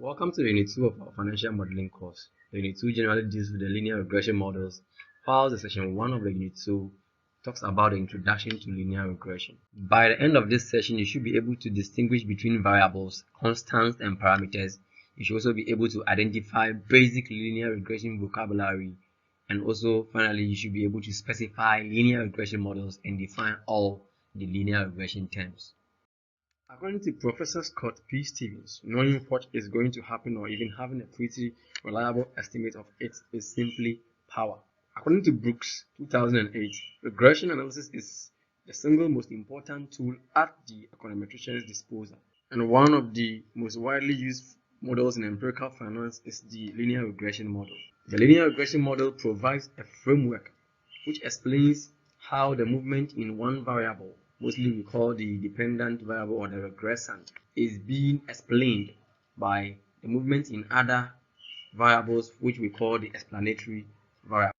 Welcome to the Unit 2 of our financial modeling course. The Unit 2 generally deals with the linear regression models, while the Section 1 of the Unit 2 talks about the introduction to linear regression. By the end of this session, you should be able to distinguish between variables, constants, and parameters. You should also be able to identify basic linear regression vocabulary, and also finally you should be able to specify linear regression models and define all the linear regression terms. According to Professor Scott P. Stevens, knowing what is going to happen or even having a pretty reliable estimate of it is simply power. According to Brooks, 2008, regression analysis is the single most important tool at the econometrician's disposal. And one of the most widely used models in empirical finance is the linear regression model. The linear regression model provides a framework which explains how the movement in one variable, mostly we call the dependent variable or the regressant, is being explained by the movement in other variables which we call the explanatory variable.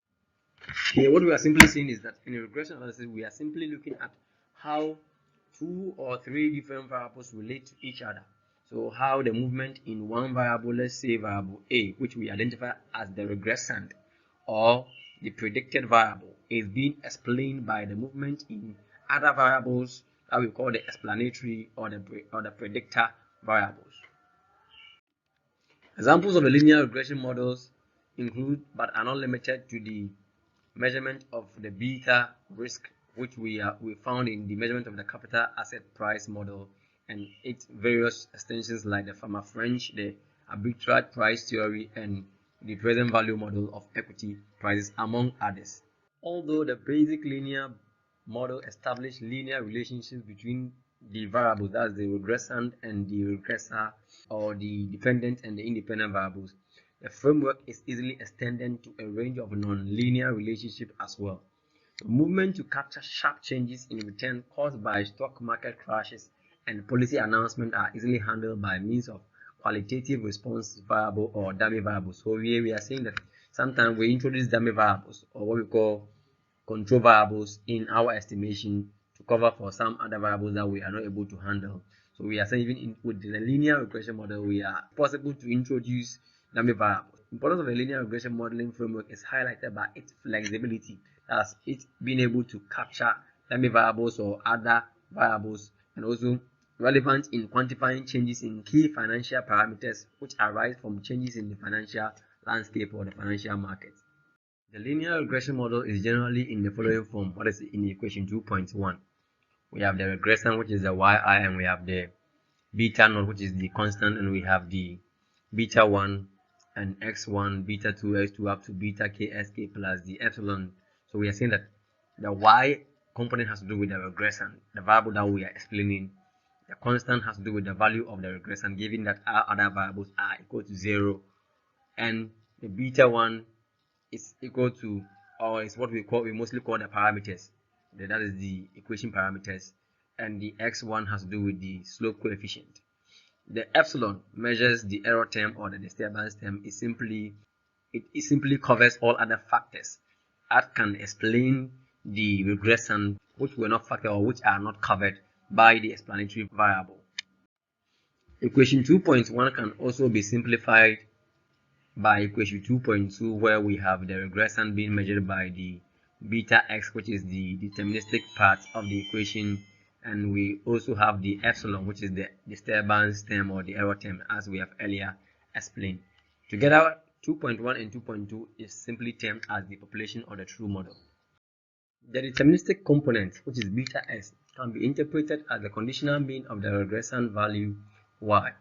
Here what we are simply saying is that in a regression analysis we are simply looking at how two or three different variables relate to each other. So how the movement in one variable, let's say variable A, which we identify as the regressant or the predicted variable, is being explained by the movement in other variables that we call the explanatory or the predictor variables. Examples of the linear regression models include, but are not limited to, the measurement of the beta risk, which we found in the measurement of the capital asset price model and its various extensions like the Fama-French, the arbitrage price theory, and the present value model of equity prices, among others. Although the basic linear model established linear relationships between the variables, that's the regressant and the regressor, or the dependent and the independent variables, the framework is easily extended to a range of non-linear relationships as well. The movement to capture sharp changes in return caused by stock market crashes and policy announcements are easily handled by means of qualitative response variable or dummy variables. So here we are saying that sometimes we introduce dummy variables or what we call control variables in our estimation to cover for some other variables that we are not able to handle. So we are saying even with the linear regression model, we are possible to introduce dummy variables. The importance of a linear regression modeling framework is highlighted by its flexibility, as it being able to capture dummy variables or other variables, and also relevant in quantifying changes in key financial parameters which arise from changes in the financial landscape or the financial market. The linear regression model is generally in the following form. What is in equation 2.1? We have the regressant, which is the yi, and we have the beta naught, which is the constant, and we have the beta 1 and x1, beta 2, x2 up to beta k, sk plus the epsilon. So we are saying that the y component has to do with the regressant, the variable that we are explaining. The constant has to do with the value of the regressant, given that our other variables are equal to 0, and the beta 1 is equal to, or is what we mostly call the parameters. That is the equation parameters, and the x1 has to do with the slope coefficient. The epsilon measures the error term or the disturbance term. It simply covers all other factors that can explain the regression which were not factored or which are not covered by the explanatory variable. Equation 2.1 can also be simplified by equation 2.2, where we have the regression being measured by the beta x, which is the deterministic part of the equation, and we also have the epsilon, which is the disturbance term or the error term, as we have earlier explained. Together, 2.1 and 2.2 is simply termed as the population or the true model. The deterministic component, which is beta s, can be interpreted as the conditional mean of the regression value y.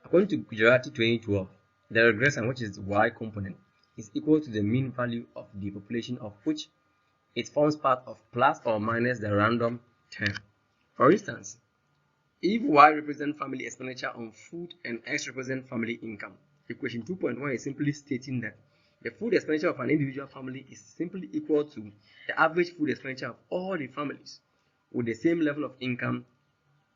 According to Gujarati 2012, the regression, which is y component, is equal to the mean value of the population of which it forms part of plus or minus the random term. For instance, if y represents family expenditure on food and x represents family income, equation 2.1 is simply stating that the food expenditure of an individual family is simply equal to the average food expenditure of all the families with the same level of income,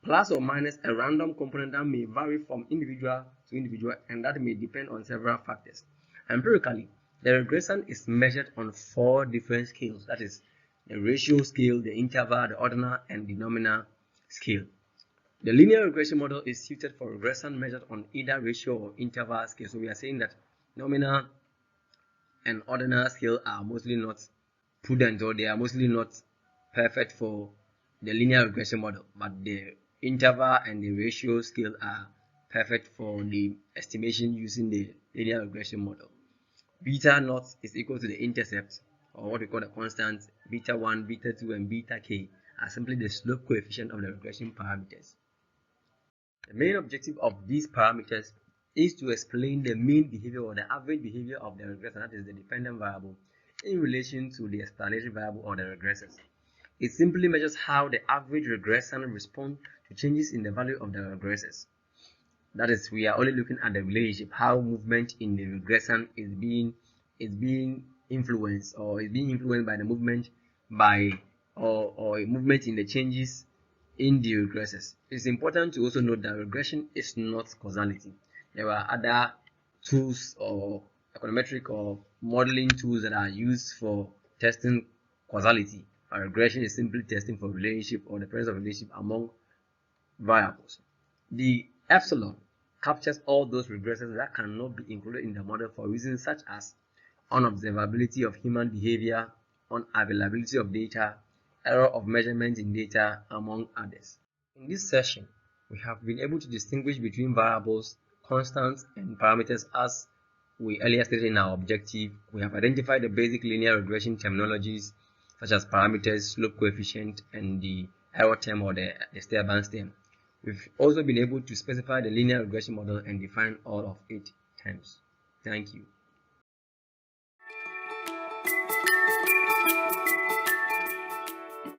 plus or minus a random component that may vary from individual to individual and that may depend on several factors. Empirically, the regression is measured on 4 different scales, that is the ratio scale, the interval, the ordinal, and the nominal scale. The linear regression model is suited for regression measured on either ratio or interval scale. So we are saying that nominal and ordinal scale are mostly not prudent, or they are mostly not perfect for the linear regression model, but the interval and the ratio scale are perfect for the estimation using the linear regression model. Beta naught is equal to the intercept, or what we call the constant beta 1, beta 2, and beta k are simply the slope coefficient of the regression parameters. The main objective of these parameters is to explain the mean behavior or the average behavior of the regressor, that is the dependent variable, in relation to the explanatory variable or the regressors. It simply measures how the average regression responds to changes in the value of the regressors. That is, we are only looking at the relationship, how movement in the regression is being influenced, or is being influenced by the movement or movement in the changes in the regressors. It's important to also note that regression is not causality. There are other tools or econometric or modeling tools that are used for testing causality. Regression is simply testing for relationship or the presence of relationship among variables. The epsilon captures all those regressors that cannot be included in the model for reasons such as unobservability of human behavior, unavailability of data, error of measurement in data, among others. In this session, we have been able to distinguish between variables, constants, and parameters as we earlier stated in our objective. We have identified the basic linear regression terminologies such as parameters, slope coefficient, and the error term or the disturbance term. We've also been able to specify the linear regression model and define all of its terms. Thank you.